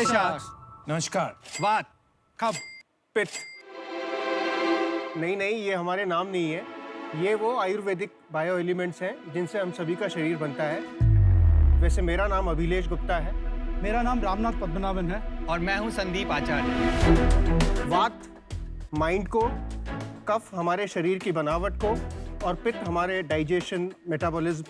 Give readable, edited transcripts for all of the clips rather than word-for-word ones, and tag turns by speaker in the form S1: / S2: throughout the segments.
S1: Sacks.
S2: नमस्कार।
S1: वात,
S3: कफ, पित्त। नहीं, ये हमारे नाम नहीं है। ये वो आयुर्वेदिक बायो एलिमेंट्स हैं जिनसे हम सभी का शरीर बनता है। वैसे मेरा नाम अभिलेष गुप्ता है।
S4: मेरा नाम रामनाथ पद्मनाभन है।
S1: और मैं हूं संदीप आचार्य।
S3: वात माइंड को, कफ हमारे शरीर की बनावट को और पित्त हमारे डाइजेशन, मेटाबॉलिज्म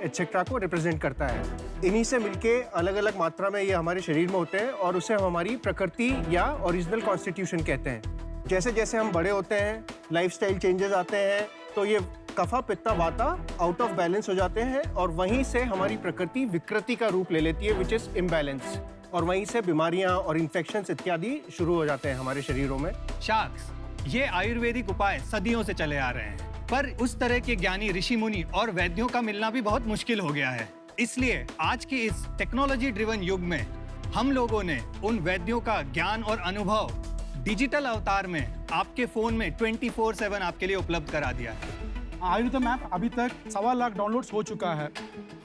S3: एटसेट्रा को रिप्रेजेंट करता है। इन्हीं से मिलके अलग अलग मात्रा में ये हमारे शरीर में होते हैं और उसे हम हमारी प्रकृति या ओरिजिनल कॉन्स्टिट्यूशन कहते हैं। जैसे जैसे हम बड़े होते हैं, लाइफस्टाइल चेंजेस आते हैं, तो ये कफा पित्ता वाता आउट ऑफ बैलेंस हो जाते हैं और वहीं से हमारी प्रकृति विकृति का रूप ले लेती है, विच इज इम्बैलेंस। और वहीं से बीमारियां और इन्फेक्शंस इत्यादि शुरू हो जाते हैं हमारे शरीरों में।
S1: शाक्स, ये आयुर्वेदिक उपाय सदियों से चले आ रहे हैं, पर उस तरह के ज्ञानी ऋषि मुनि और वैद्यों का मिलना भी बहुत मुश्किल हो गया है। इसलिए आज के इस टेक्नोलॉजी ड्रिवन युग में हम लोगों ने उन वैद्यों का ज्ञान और अनुभव डिजिटल अवतार में आपके फोन में 24/7 आपके लिए उपलब्ध करा दिया है।
S4: आयुर्वेदम ऐप अभी तक 1.25 लाख डाउनलोड्स हो चुका है।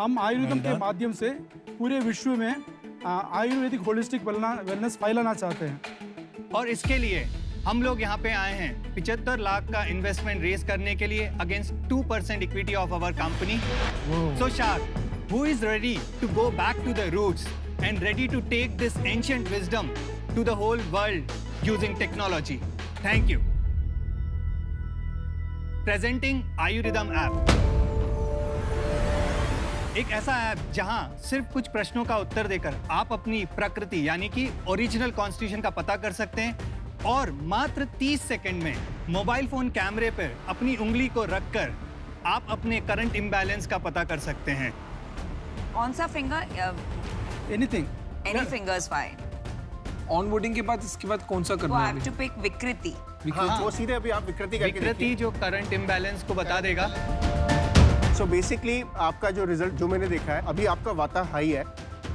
S4: हम आयुर्वेदम के माध्यम से पूरे विश्व में आयुर्वेदिक होलिस्टिक वेलनेस फैलाना चाहते हैं।
S1: और इसके लिए हम लोग यहाँ पे आए हैं 75 लाख का इन्वेस्टमेंट रेज करने के लिए against 2% equity of our company. So shark, who is ready to go back to the roots and ready to take this ancient wisdom to the whole world using technology? Thank you. Presenting Ayurvedam app. एक ऐसा app जहां सिर्फ कुछ प्रश्नों का उत्तर देकर आप अपनी प्रकृति यानी कि ओरिजिनल कॉन्स्टिट्यूशन का पता कर सकते हैं और मात्र 30 सेकंड में मोबाइल फोन कैमरे पर अपनी उंगली को रखकर आप अपने करंट इम्बैलेंस का पता कर सकते हैं।
S5: कौन सा finger?
S4: Anything,
S5: any finger is fine.
S2: On boarding के बाद इसके बाद कौन सा
S5: वो
S2: करना है?
S5: हैव टू पिक विकृति।
S3: हाँ, वो सीधे अभी आप विकृति करके
S1: विकृति जो करंट इम्बैलेंस को बता देगा।
S3: सो बेसिकली आपका जो रिजल्ट जो मैंने देखा है, अभी आपका वाता हाई है,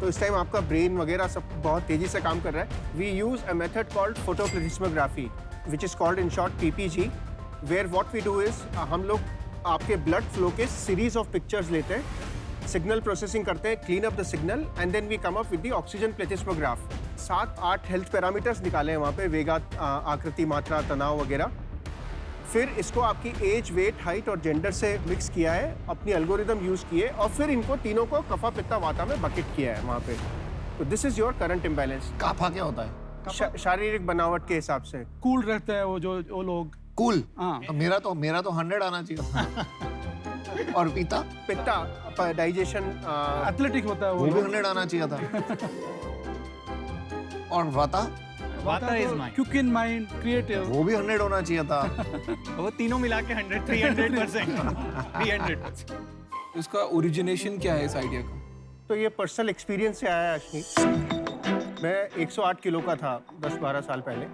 S3: तो इस टाइम आपका ब्रेन वगैरह सब बहुत तेजी से काम कर रहा है। We use a method called photoplethysmography which is called in short PPG, where what we do is हम लोग आपके ब्लड फ्लो के सीरीज ऑफ पिक्चर्स लेते हैं, सिग्नल प्रोसेसिंग करते हैं, clean up the signal and then we come up with the oxygen plethysmograph. 7-8 health parameters निकाले हैं वहाँ पे, वेगा, आकृति, मात्रा, तनाव वगैरह। फिर इसको आपकी एज, वेट, हाइट और जेंडर से मिक्स किया है, अपनी एल्गोरिदम यूज किए और फिर इनको तीनों को कफा पित्ता वाता में बकेट किया है वहाँ पे। तो this is your current imbalance.
S6: काफा क्या होता है?
S3: शारीरिक बनावट के हिसाब से
S4: कूल रहते हैं वो लोग।
S6: कूल?
S4: हाँ।
S6: मेरा तो 100 आना चाहिए। और पीता?
S3: पित्ता डाइजेशन
S4: एथलेटिक होता है
S6: वो भी 100 आना चाहिए था। और वाता?
S1: वाता is mind,
S4: quick in mind, creative,
S6: वो भी 100 होना चाहिए था।
S1: वो तीनों मिला के 300%। 300%।
S2: इसका ओरिजिनेशन क्या है इस आइडिया का?
S3: तो ये पर्सनल एक्सपीरियंस से आया है अश्विनी। मैं 108 किलो का था 10-12 साल पहले।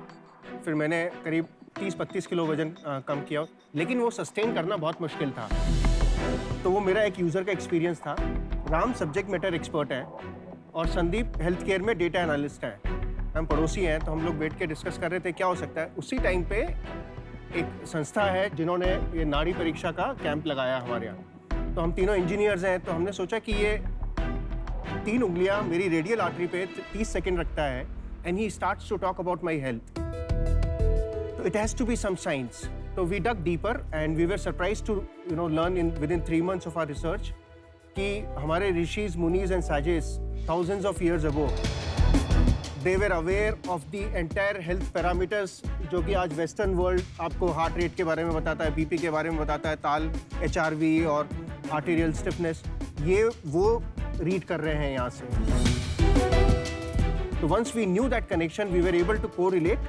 S3: फिर मैंने करीब 30-32 किलो वजन कम किया, लेकिन वो सस्टेन करना बहुत मुश्किल था। तो वो मेरा एक यूज़र का एक्सपीरियंस था। राम सब्जेक्ट मैटर एक्सपर्ट है और संदीप हेल्थ केयर में डेटा एनालिस्ट है। हम पड़ोसी हैं, तो हम लोग बैठ के डिस्कस कर रहे थे क्या हो सकता है। उसी टाइम पे एक संस्था है जिन्होंने ये नाड़ी परीक्षा का कैंप लगाया हमारे यहाँ। तो हम तीनों इंजीनियर्स हैं, तो हमने सोचा कि ये 3 उंगलियां मेरी रेडियल आर्टरी पे 30 सेकंड रखता है and he starts to talk about my health. तो it has to be some science. तो we dug deeper and we were surprised to learn within 3 months of our research कि हमारे rishis, munis and sages thousands of years ago they were aware of the entire health parameters जो कि आज western world आपको heart rate के बारे में बताता है, बीपी के बारे में बताता है, ताल, HRV और आर्टेरियल स्टिफनेस, ये वो रीड कर रहे हैं यहाँ से। तो once we knew that connection we were able to correlate,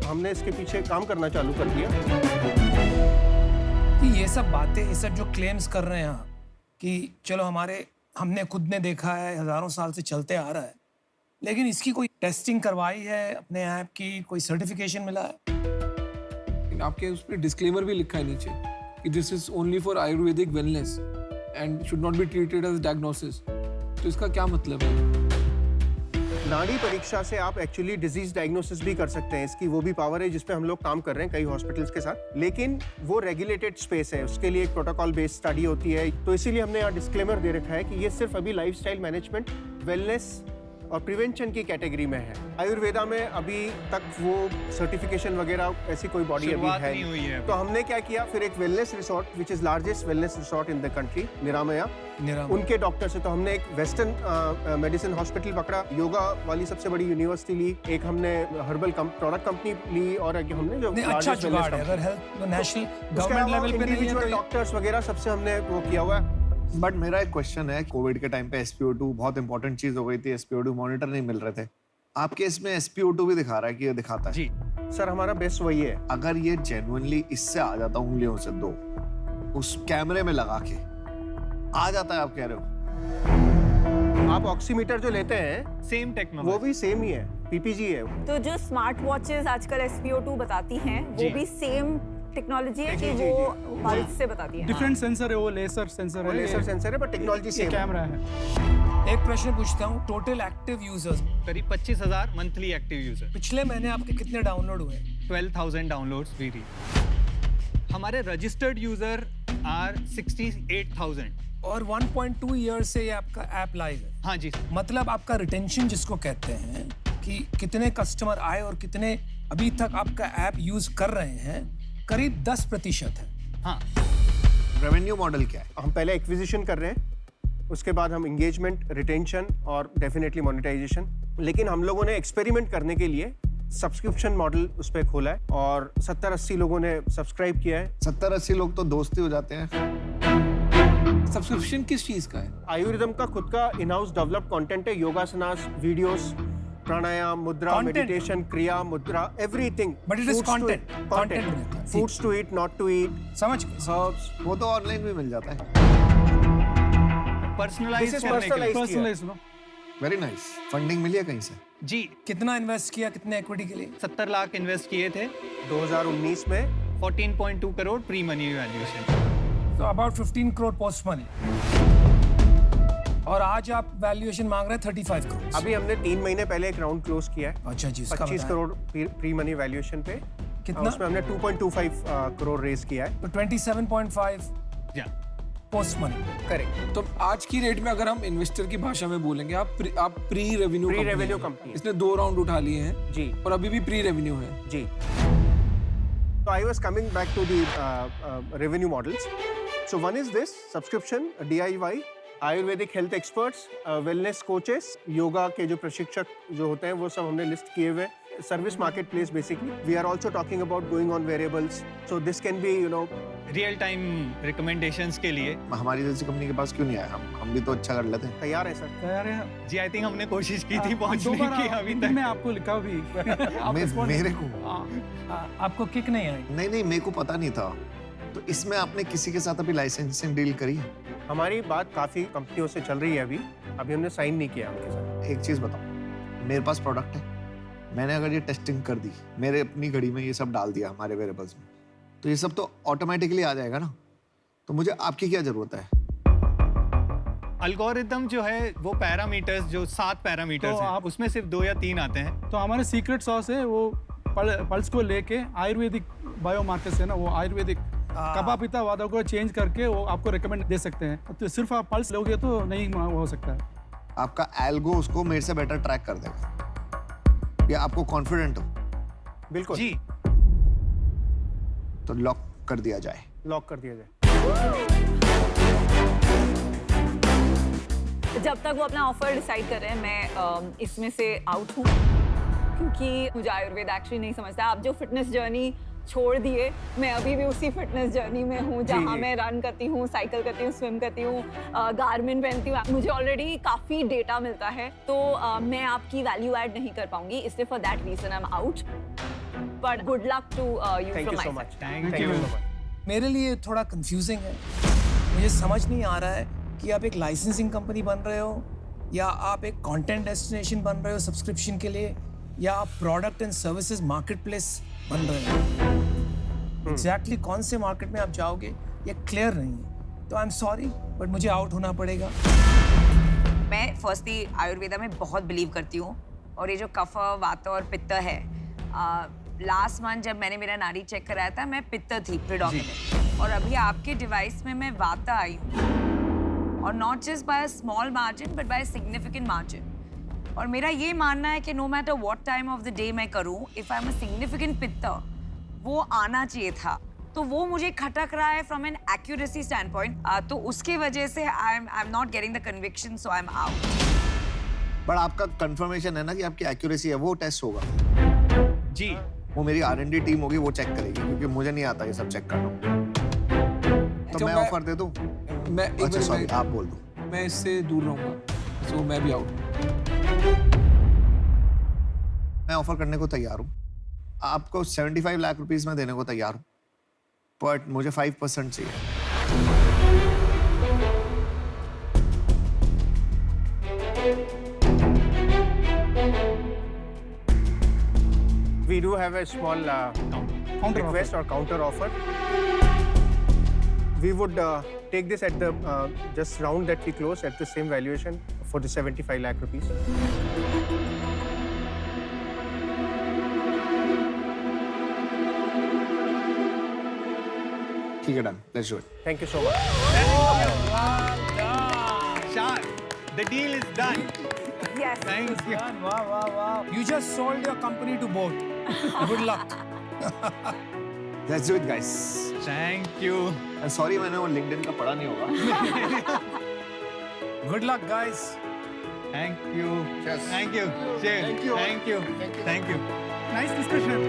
S3: हमने इसके पीछे काम करना चालू कर दिया।
S7: ये सब बातें, ये सब जो क्लेम्स कर रहे हैं कि चलो हमने खुद ने देखा है, हजारों साल से चलते आ रहा है, लेकिन इसकी कोई टेस्टिंग करवाई है अपने ऐप की, कोई सर्टिफिकेशन मिला है?
S2: आपके उस पर डिस्क्लेमर भी लिखा है नीचे कि this is only for ayurvedic wellness and should not be treated as diagnosis. तो इसका क्या मतलब है?
S3: नाड़ी परीक्षा से आप एक्चुअली डिजीज डायग्नोसिस भी कर सकते हैं। इसकी वो भी पावर है जिस पे हम लोग काम कर रहे हैं कई हॉस्पिटल्स के साथ, लेकिन वो रेगुलेटेड स्पेस है, उसके लिए एक प्रोटोकॉल बेस्ड स्टडी होती है। तो इसीलिए हमने यहाँ डिस्क्लेमर दे रखा है कि ये सिर्फ अभी लाइफस्टाइल मैनेजमेंट, वेलनेस और प्रिवेंशन की कैटेगरी में है। आयुर्वेदा में अभी तक वो सर्टिफिकेशन वगैरह ऐसी कोई बॉडी अभी
S1: शुरुआत
S3: है
S1: नहीं हुई है
S3: तो हमने क्या किया, फिर एक wellness resort which is largest wellness resort in the country, Niramaya, उनके डॉक्टर से तो हमने एक वेस्टर्न मेडिसिन हॉस्पिटल पकड़ा, योगा वाली सबसे बड़ी यूनिवर्सिटी ली, एक हमने हर्बल प्रोडक्ट कंपनी ली और एक हमने जो
S7: अच्छा जुगाड़ है। अगर हेल्थ नेशनल गवर्नमेंट लेवल पे नहीं है तो
S3: डॉक्टर्स वगैरह सबसे हमने वो किया हुआ है।
S6: बट मेरा एक क्वेश्चन है, कोविड के टाइम पे SpO2 बहुत इंपॉर्टेंट चीज हो गई थी, SpO2 मॉनिटर नहीं मिल रहे थे, आपके इसमें SpO2 भी दिखा रहा है कि ये दिखाता है
S1: जी
S3: सर, हमारा बेस्ट वही है।
S6: अगर ये जेन्युइनली इससे आ जाता उंगलियों से दो उस कैमरे में लगा के आ जाता है, आप कह रहे हो?
S3: आप ऑक्सीमीटर जो लेते हैं
S1: सेम टेक्नोलॉजी,
S3: वो भी सेम ही है, PPG है।
S8: तो जो स्मार्ट वॉचेस आजकल SpO2 बताती हैं
S1: जी।
S8: वो भी सेम टेक्नोलॉजी है कि
S3: जी,
S8: वो
S3: जी।
S8: पल्स से बताती है।
S4: डिफरेंट सेंसर है, वो लेजर सेंसर
S3: वो
S4: है,
S3: लेजर सेंसर है पर टेक्नोलॉजी
S4: ये
S3: सेम है।
S4: कैमरा है।
S7: एक प्रश्न पूछता हूँ, टोटल एक्टिव यूजर्स
S1: करीब 25,000 मंथली एक्टिव यूजर,
S7: पिछले महीने आपके कितने डाउनलोड हुए?
S1: 12,000 डाउनलोड्स वी रीच। हमारे रजिस्टर्ड यूजर आर 68,000।
S7: और 1.2 ईयर से ये आपका ऐप लाइव है।
S1: हाँ जी,
S7: मतलब आपका रिटेंशन जिसको कहते हैं कि कितने कस्टमर आए और कितने अभी तक आपका ऐप यूज कर रहे हैं, करीब 10% है।
S1: हाँ।
S6: रेवेन्यू मॉडल क्या है?
S3: हम पहले एक्विजिशन कर रहे हैं, उसके बाद हम एंगेजमेंट, रिटेंशन और डेफिनेटली मोनेटाइजेशन। लेकिन हम लोगों ने एक्सपेरिमेंट करने के लिए सब्सक्रिप्शन मॉडल उस पर खोला है और 70-80 लोगों ने सब्सक्राइब किया है।
S6: 70-80 लोग तो दोस्ती हो जाते हैं।
S2: सब्सक्रिप्शन किस चीज का है?
S3: आयुर्वेदम का खुद का इन हाउस डेवलप्ड कंटेंट है, योगासनास, वीडियोस, प्राणायाम, मुद्रा,
S7: Content.
S3: मेडिटेशन, क्रिया, मुद्रा, everything.
S7: But it is content. Content रहता है।
S3: Foods to eat, not to eat,
S7: समझ गए?
S3: हर्ब्स।
S6: वो तो ऑनलाइन भी मिल जाता है।
S1: पर्सनलाइज
S3: This is
S1: करने के लिए।
S3: personalized.
S4: Personalise no,
S6: very nice. Funding मिली है कहीं से?
S1: जी,
S7: कितना इन्वेस्ट किया, कितने इक्विटी के लिए?
S1: 70 लाख इन्वेस्ट किए थे,
S3: 2019 में
S1: 14.2 करोड़ प्री मनी वैल्यूएशन।
S7: तो अबाउट 15 करोड़ पोस्ट मनी। और आज आप वैल्यूएशन मांग रहे हैं 35 करोड़।
S3: अभी हमने 3 महीने पहले एक राउंड क्लोज किया है,
S7: अच्छा जी, उसका
S3: 25
S7: बताएं।
S3: करोड़ प्री मनी वैल्यूएशन पे।
S7: कितना?
S3: उसमें हमने 2.25 करोड़ रेज किया है।
S7: तो 27.5
S1: या
S7: पोस्ट मनी।
S3: करेक्ट।
S2: तो आज की रेट में अगर हम इन्वेस्टर की भाषा में बोलेंगे, आप प्री रेवेन्यू
S3: Pre-revenue company है।
S2: इसने 2 राउंड उठा लिए हैं
S3: जी
S2: और अभी भी प्री रेवेन्यू है।
S3: जी। So I was coming back to the revenue models. So one is this subscription, DIY, Ayurvedic health experts, wellness coaches, yoga के जो प्रशिक्षक जो होते हैं वो सब हमने लिस्ट किए हुए। Service marketplace basically. We are also talking about going on variables, so this can be
S1: real time recommendations के लिए।
S6: हमारी जैसी कंपनी के पास क्यों नहीं आया? हम भी तो अच्छा कर लेते हैं।
S3: तैयार है सर।
S4: तैयार है।
S1: जी, आई थिंक हमने कोशिश की थी
S4: दो
S1: पहुंचने
S4: बार
S1: की, अभी तक
S4: मैं आपको लिखा भी। आप respond
S6: मेरे
S4: नहीं-
S6: को
S4: हाँ,
S7: आपको किक नहीं आई?
S6: नहीं, मेरे को पता नहीं था। तो इसमें आपने किसी के साथ अभी लाइसेंसिंग डील करी है?
S3: हमारी बात काफी कंपनियों से चल रही है अभी हमने साइन नहीं किया उनके साथ।
S6: एक चीज बताओ, मेरे पास प्रोडक्ट है, मैंने अगर ये टेस्टिंग कर दी, मेरे अपनी घड़ी में ये सब डाल दिया हमारे वेरिएबल्स में, तो ये सब तो ऑटोमेटिकली आ जाएगा ना। तो मुझे आपकी क्या जरूरत है?
S1: अल्गोरिदम जो है वो पैरामीटर्स, जो 7 पैरामीटर्स
S4: तो
S1: हैं,
S4: आप-
S1: उसमें सिर्फ 2 या 3 आते हैं।
S4: तो हमारे सीक्रेट सॉस है वो पल्स को लेके आयुर्वेदिक बायोमार्कर्स है ना, वो आयुर्वेदिक कबा पिता वादा को चेंज करके वो आपको रिकमेंड दे सकते हैं। तो सिर्फ आप पल्स लोगे तो नहीं हो सकता है।
S6: आपका एल्गो उसको मेरे से बेटर ट्रैक कर देगा। ये आपको कॉन्फिडेंट हो?
S3: बिल्कुल
S1: जी,
S6: तो लॉक कर दिया जाए।
S3: लॉक कर दिया जाए।
S8: जब तक वो अपना ऑफर डिसाइड कर रहे हैं, मैं इसमें से आउट हूँ क्योंकि मुझे आयुर्वेद एक्चुअली नहीं समझता। आप जो फिटनेस जर्नी छोड़ दिए, मैं अभी भी उसी फिटनेस जर्नी में हूँ जहाँ मैं रन करती हूँ, साइकिल करती हूँ, स्विम करती हूँ, गारमेंट पहनती हूँ। मुझे ऑलरेडी काफ़ी डेटा मिलता है, तो मैं आपकी वैल्यू ऐड नहीं कर पाऊंगी, इसलिए for that reason I am out. But good luck to you
S3: thank
S8: from
S3: you so
S8: my
S3: much.
S1: Thank
S3: thank you
S1: you.
S3: So much.
S7: मेरे लिए थोड़ा कंफ्यूजिंग है। मुझे समझ नहीं आ रहा है कि आप एक लाइसेंसिंग कंपनी बन रहे हो या आप एक कंटेंट डेस्टिनेशन बन रहे हो सब्सक्रिप्शन के लिए, या आप product and services market place बन रहे हो। एग्जैक्टली कौन से मार्केट में आप जाओगे ये क्लियर नहीं है। तो आई एम सॉरी बट मुझे आउट होना पड़ेगा।
S5: मैं फर्स्टली आयुर्वेदा में बहुत बिलीव करती हूँ, और ये जो कफ, वात और पित्त है, लास्ट मंथ जब मैंने मेरा नाड़ी चेक कराया था, मैं पित्त थी प्रिडोमिनेंट, और अभी आपके डिवाइस में मैं वाता आई हूँ, और not just by a small margin but by a significant margin. और मेरा ये मानना है कि no matter what time of the day मैं करूं, if I am a significant पित्तर, वो आना चाहिए था। तो वो मुझे खटक रहा है from an accuracy standpoint, तो उसके वजह से I am not getting the conviction, so I am out.
S6: But आपका कंफर्मेशन है ना कि आपकी एक्यूरेसी है, वो टेस्ट होगा।
S1: जी
S6: वो मेरी R&D टीम होगी, वो चेक करेगी, क्योंकि मुझे नहीं आता ये सब चेक करना। तो मैं ऑफर दे दूं?
S2: मैं एक
S6: अच्छा
S2: मिनट
S6: सॉरी,
S2: में-
S6: आप बोल दो।
S2: मैं इससे दूर रहूंगा, सो मैं भी आउट।
S6: मैं ऑफर करने को तैयार हूँ, आपको 75 लाख रुपीस में देने को तैयार हूँ, बट मुझे 5% चाहिए।
S3: We do have a small
S4: Counter
S3: request or counter offer. We would take this at the just round that we close at the same valuation for the 75 lakh rupees.
S6: ठीक है, done, let's do it.
S3: Thank you so much.
S1: Shah, the deal is done.
S8: Yes.
S1: Thank you.
S7: वाह वाह वाह, you just sold your company to both. Good luck.
S6: Let's do it guys.
S1: Thank you.
S6: Sorry मैंने वो LinkedIn का पढ़ा नहीं होगा।
S7: Good luck, guys.
S1: Thank you.
S6: Yes.
S1: Thank you. Cheers.
S3: Thank you.
S1: Thank you.
S3: Thank you.
S1: Thank you.
S4: Nice discussion.